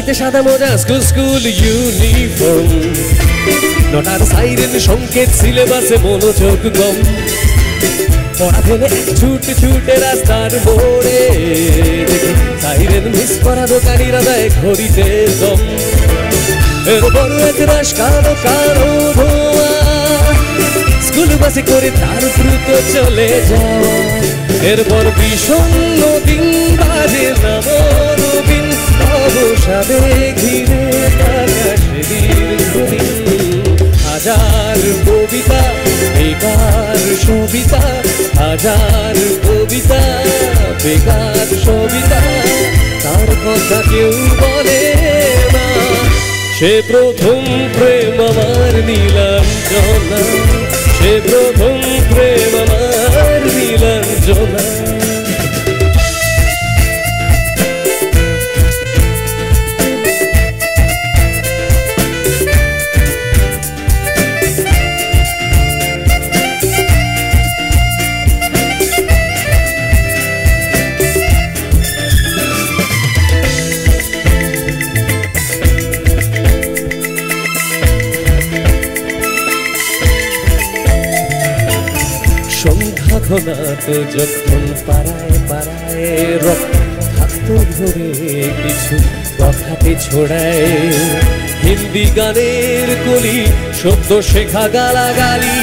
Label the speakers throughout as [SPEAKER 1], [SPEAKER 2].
[SPEAKER 1] ফিতে সাদা মোজা স্কুল ইউনিফর্ম, নটার সাইরেন সংকেত, সিলেবাসে মনোযোগ কম। পড়া ফেলে ছুটে রাস্তার মোড়ে, দেখি সাইরেন মিস করা দোকানিরা দেয় ঘড়িতে দম। এরপর এক রাশ কালো কালো ধোঁয়া, স্কুল বাসে করে তার দ্রুত চলে যাওয়া। এরপর বিষণ্ণ দিন বাজে নবনবীন, অবসাদে ঘিরে থাকা সেদিন। হাজার কবিতা বেকার সবিতা, হাজার কবিতা বেকার সবিতা, তার কথা কেউ বলে না। সে প্রথম প্রেম আমার নীলাঞ্জনা, সে প্রথম প্রেম আমার নীলাঞ্জনা। তো যখন পাড়ায় পাড়ায় রক্ত থাকতো ধরে কিছু কথাতে ছড়ায়, হিন্দি গানের কলি শব্দ শেখা গালাগালি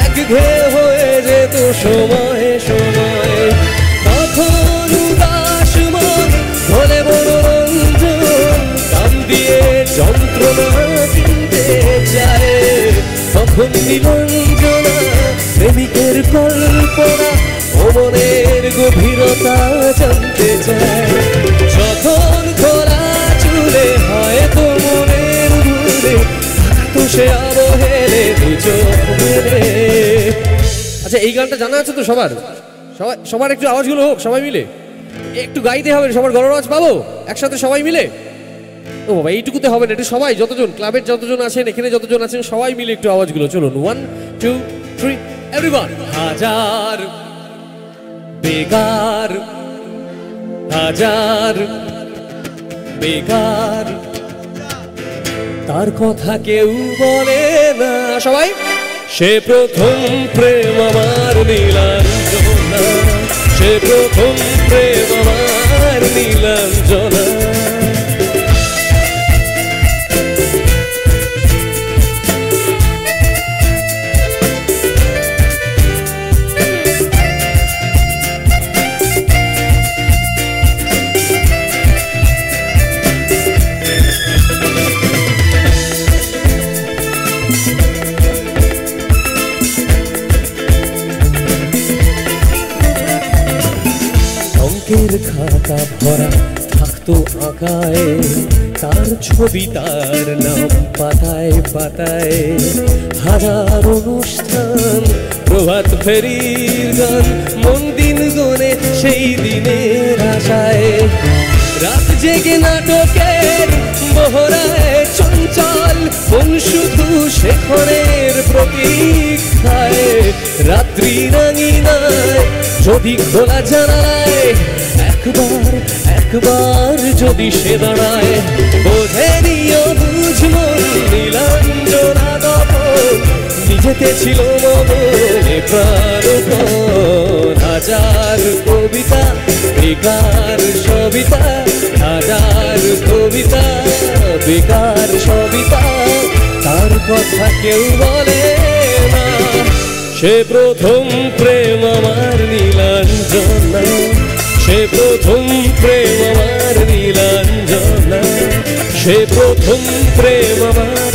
[SPEAKER 1] একঘেয়ে হয়ে যেত সময়ে সময়ে। তখন উদাস মন হলে মনোরঞ্জন, কান দিয়ে যন্ত্রণা কিনতে চায়। তখন নীলাঞ্জনা প্রেমিকের কল্পনা ও মনের গভীরতা জানতে চায়। যখন খোলা চুলে হয় তো মনের ভুলে, তো সে অবহেলে দু চোখ মেলে। আচ্ছা, এই গানটা জানা আছে তো সবার? সবার একটু আওয়াজগুলো হোক, সবাই মিলে একটু গাইতে হবে। সবার গলার আওয়াজ পাবো একসাথে সবাই মিলে? ও বাবা, এইটুকুতে হবে না, একটু সবাই যতজন ক্লাবের যতজন আছেন, এখানে যতজন আছেন সবাই মিলে একটু আওয়াজগুলো। চলুন, 1 2 3 এভরিওয়ান। হাজার বেকার, হাজার বেকার, তার কথা কেউ বলে না। সবাই, সে প্রথম প্রেম আমার নীলাঞ্জনা, সে প্রথম প্রেম আমার নীলাঞ্জনা। খাতা ভরা থাকতো আঁকায়, তার ছবি তার নাম পাতায় পাতায়। হাজার অনুষ্ঠান, প্রভাত ফেরির গান, মন দিন গনে সেই দিনের আশায়। রাত জেগে নাটকের মহড়ায় চঞ্চল মন শুধু শেখরের প্রতীক্ষায়। রাত্রি রাঙিনায় যদি খোলা জানালায় একবার একবার যদি সে দাঁড়ায়, বোঝে নিও বুঝবো নীলাঞ্জনা দপন, নিজেতে ছিল মনে প্রাণপণ। হাজার কবিতা বেকার সবিতা, হাজার কবিতা বেকার সবিতা, তার কথা কেউ বলে না। সে প্রথম প্রেম আমার নীলাঞ্জনা, সে প্রথম প্রেম আমার নীলাঞ্জনা, সে প্রথম প্রেম আমার